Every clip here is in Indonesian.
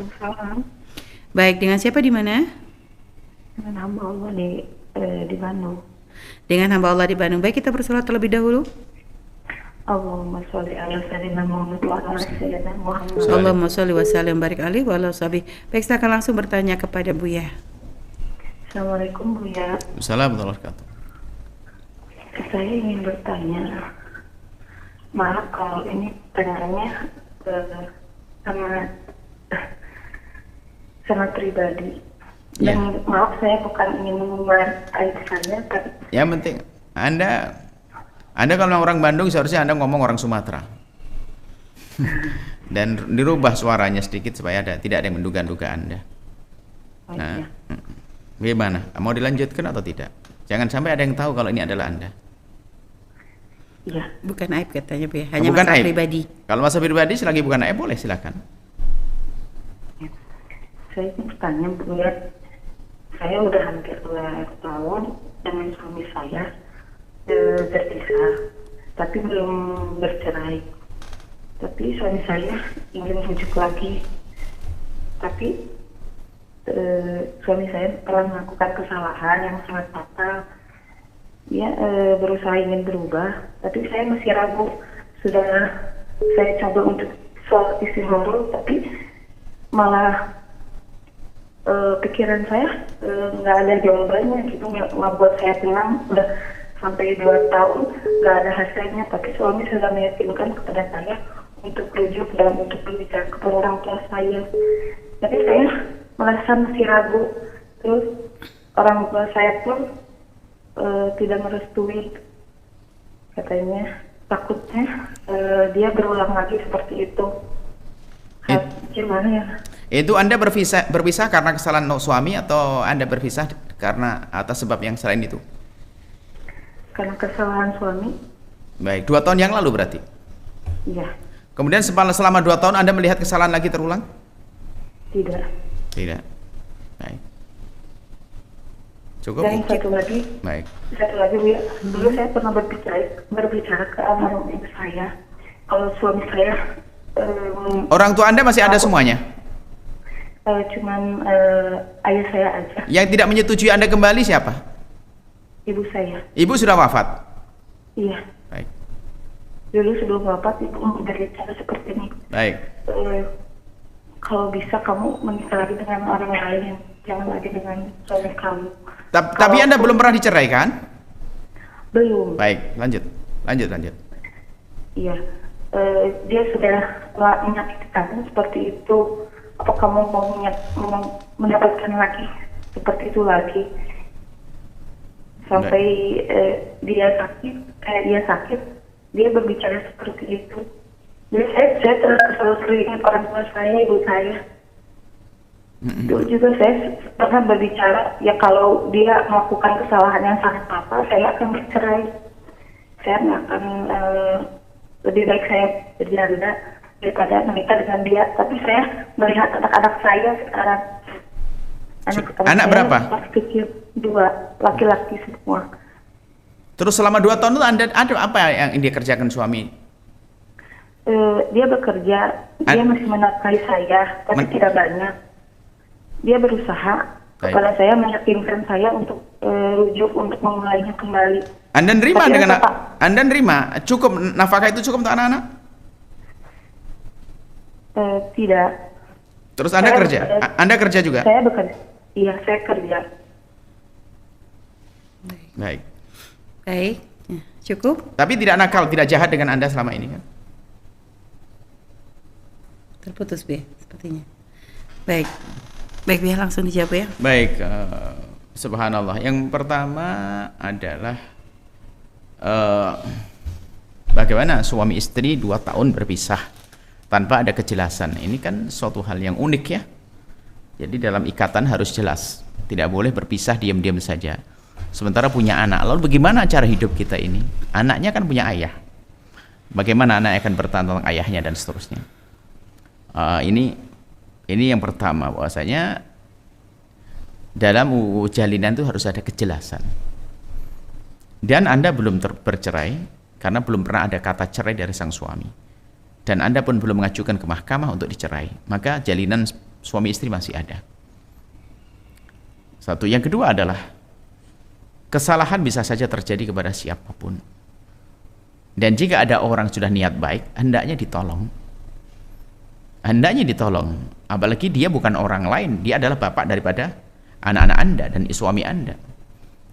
Waalaikumsalam. Baik, dengan siapa di mana? Dengan hamba Allah di Bandung. Dengan hamba Allah di Bandung. Baik, kita bersolat terlebih dahulu. Allahumma sholli ala sayyidina Muhammad wa ala sayyidina Muhammad. Allahumma sholli wa sallim barik alaihi wa ala sahbihi. Baik, saya akan langsung bertanya kepada Buya. Assalamualaikum Buya. Assalamualaikum warahmatullahi wabarakatuh. Saya ingin bertanya, maaf kalau ini pertanyaannya sangat pribadi. Ya. Dan maaf saya bukan ingin mengumbar aib saya, tapi Yang penting Anda kalau orang Bandung seharusnya Anda ngomong orang Sumatera. Dan dirubah suaranya sedikit supaya tidak ada yang menduga-duga Anda. Nah, bagaimana? Mau dilanjutkan atau tidak? Jangan sampai ada yang tahu kalau ini adalah Anda. iya. Bukan aib katanya Buya, hanya Bukan masalah aib. pribadi. Kalau masa pribadi selagi bukan aib boleh silakan. Saya ingin bertanya Buya, saya udah hampir 2 tahun dengan suami saya berpisah, tapi belum bercerai. Tapi suami saya ingin rujuk lagi, tapi suami saya telah melakukan kesalahan yang sangat fatal. Dia berusaha ingin berubah, tapi saya masih ragu. Sudah saya coba untuk sholat istighfar, tapi malah pikiran saya nggak ada jawabannya gitu, nggak buat saya tenang. Udah sampai 2 tahun nggak ada hasilnya, tapi suami sudah meyakinkan kepada saya untuk rujuk dan untuk berbicara kepada orang tua saya. Tapi saya merasa masih ragu. Terus orang tua saya pun tidak merestui, katanya takutnya dia berulang lagi seperti itu. Gimana ya? Itu Anda berpisah karena kesalahan suami atau Anda berpisah karena atas sebab yang selain itu? Karena kesalahan suami. Baik, 2 tahun yang lalu berarti? Iya. Kemudian selama 2 tahun Anda melihat kesalahan lagi terulang? Tidak. Tidak. Baik. Cukup? Dan satu lagi, Baik. Bu, ya. Dulu saya pernah berbicara ke almarhum ibu saya. Kalau suami saya Orang tua Anda masih ada semuanya? cuman ayah saya aja, Yang tidak menyetujui Anda kembali siapa? ibu saya. Ibu sudah wafat? Iya. Baik. Dulu sebelum wafat ibu berbicara seperti ini. Baik. Kalau bisa kamu menikah lagi dengan orang lain, jangan lagi dengan suami kamu. Tapi Anda belum pernah diceraikan? Belum. Baik, lanjut. Iya. Dia sudah menyakiti kamu seperti itu. Apa kamu mau mendapatkan lagi seperti itu lagi? Sampai dia sakit, dia berbicara seperti itu. Jadi saya terus selalu teringat orang tua saya, ibu saya. Dulu juga saya pernah berbicara, ya kalau dia melakukan kesalahan yang sangat fatal, saya akan bercerai. Saya nggak akan, lebih baik saya berjanda daripada menikah dengan dia. Tapi saya melihat anak-anak saya sekarang. Anak berapa? Masih kecil, 2, laki-laki semua. Terus selama 2 tahun itu Anda ada apa yang dia kerjakan suami? Dia bekerja, dia masih menafkahi saya, tapi tidak banyak. Dia berusaha kepada saya, meyakinkan saya untuk rujuk, untuk memulainya kembali. Anda nerima Tapi dengan Anda nerima cukup nafkah itu cukup untuk anak-anak? Tidak. Terus Anda kerja? Anda kerja juga? Saya bekerja. Iya, saya kerja. Baik. Baik, ya, cukup. Tapi tidak nakal, tidak jahat dengan Anda selama ini kan? Terputus Buya, sepertinya. Baik, Buya langsung dijawab ya. Baik, subhanallah. Yang pertama adalah bagaimana suami istri 2 tahun berpisah tanpa ada kejelasan. Ini kan suatu hal yang unik ya. Jadi dalam ikatan harus jelas, tidak boleh berpisah diam-diam saja. Sementara punya anak, lalu bagaimana cara hidup kita ini? Anaknya kan punya ayah. Bagaimana anak akan bertahan tentang ayahnya dan seterusnya. Ini yang pertama, bahwasanya dalam jalinan itu harus ada kejelasan. Dan Anda belum bercerai karena belum pernah ada kata cerai dari sang suami. Dan Anda pun belum mengajukan ke mahkamah untuk dicerai. Maka jalinan suami istri masih ada. Satu. Yang kedua adalah kesalahan bisa saja terjadi kepada siapapun. Dan jika ada orang sudah niat baik, hendaknya ditolong. Hendaknya ditolong. Apalagi dia bukan orang lain, dia adalah bapak daripada anak-anak Anda dan suami Anda.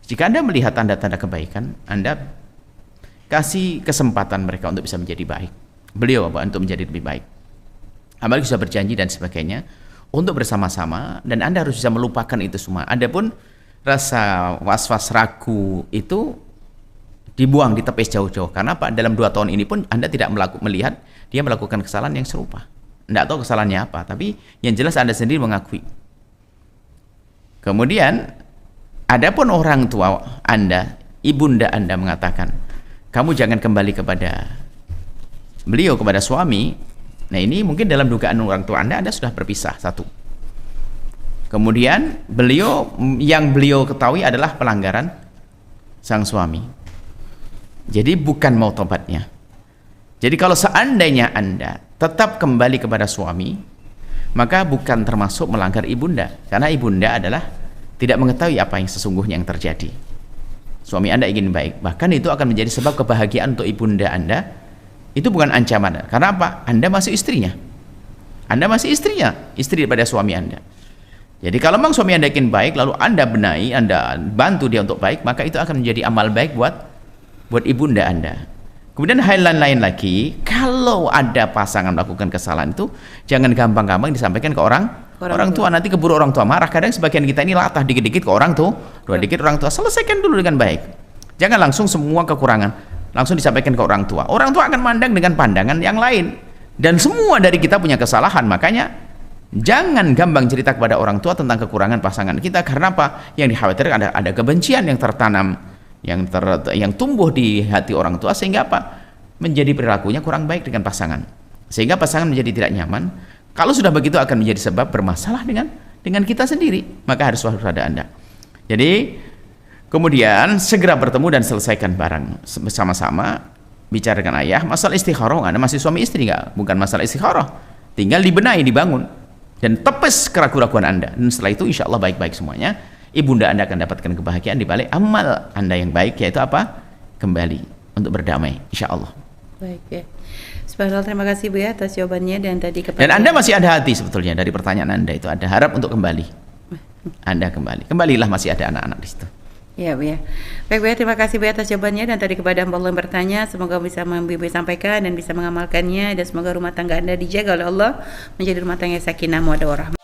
Jika Anda melihat tanda-tanda kebaikan, Anda kasih kesempatan mereka untuk bisa menjadi baik. Beliau untuk menjadi lebih baik. Apalagi sudah berjanji dan sebagainya untuk bersama-sama, dan Anda harus bisa melupakan itu semua. Adapun rasa was-was ragu itu dibuang, ditepis jauh-jauh. Karena apa? Dalam 2 tahun ini pun Anda tidak melihat dia melakukan kesalahan yang serupa. Tidak tahu kesalahannya apa, tapi yang jelas Anda sendiri mengakui. Kemudian adapun orang tua Anda, ibunda Anda mengatakan, kamu jangan kembali kepada beliau, kepada suami. Nah, ini mungkin dalam dugaan orang tua Anda sudah berpisah, satu. Kemudian yang beliau ketahui adalah pelanggaran sang suami. Jadi bukan mau tobatnya. Jadi kalau seandainya Anda tetap kembali kepada suami, maka bukan termasuk melanggar ibunda, karena ibunda adalah tidak mengetahui apa yang sesungguhnya yang terjadi. Suami Anda ingin baik, bahkan itu akan menjadi sebab kebahagiaan untuk ibunda Anda. Itu bukan ancaman. Karena apa? Anda masih istrinya. Anda masih istrinya, istri daripada suami Anda. Jadi kalau memang suami Anda ingin baik, lalu Anda benahi, Anda bantu dia untuk baik, maka itu akan menjadi amal baik buat ibunda Anda. Kemudian hal lain lagi, kalau ada pasangan melakukan kesalahan itu, jangan gampang-gampang disampaikan ke orang tua. Nanti keburu orang tua marah. Kadang sebagian kita ini latah dikit-dikit ke orang tua, dikit orang tua. Selesaikan dulu dengan baik. Jangan langsung semua kekurangan langsung disampaikan ke orang tua. Orang tua akan mandang dengan pandangan yang lain. Dan semua dari kita punya kesalahan. Makanya jangan gampang cerita kepada orang tua tentang kekurangan pasangan kita. Karena apa? Yang dikhawatirkan ada kebencian yang tertanam, yang tumbuh di hati orang tua, sehingga apa? Menjadi perilakunya kurang baik dengan pasangan, sehingga pasangan menjadi tidak nyaman. Kalau sudah begitu akan menjadi sebab bermasalah dengan kita sendiri. Maka harus waspada Anda. Jadi kemudian segera bertemu dan selesaikan barang bersama-sama. Bicara dengan ayah. Masalah istikharah, Anda masih suami istri nggak? Bukan masalah istikharah, tinggal dibenahi, dibangun, dan tepes keraguan-keraguan Anda. Dan setelah itu insya Allah baik-baik semuanya. Ibunda Anda akan dapatkan kebahagiaan di balik amal Anda yang baik, yaitu apa? Kembali untuk berdamai, insya Allah. Baik ya. Subhanallah, terima kasih Bu ya atas jawabannya. Dan tadi dan Anda masih ada hati sebetulnya dari pertanyaan Anda itu, ada harap untuk kembali. Anda kembalilah, masih ada anak-anak di situ. Ya Bu ya. Baik Bu ya, terima kasih Bu ya atas jawabannya. Dan tadi kepada Allah yang bertanya, semoga bisa Ibu sampaikan dan bisa mengamalkannya, dan semoga rumah tangga Anda dijaga oleh Allah menjadi rumah tangga sakinah mawaddah warahmah.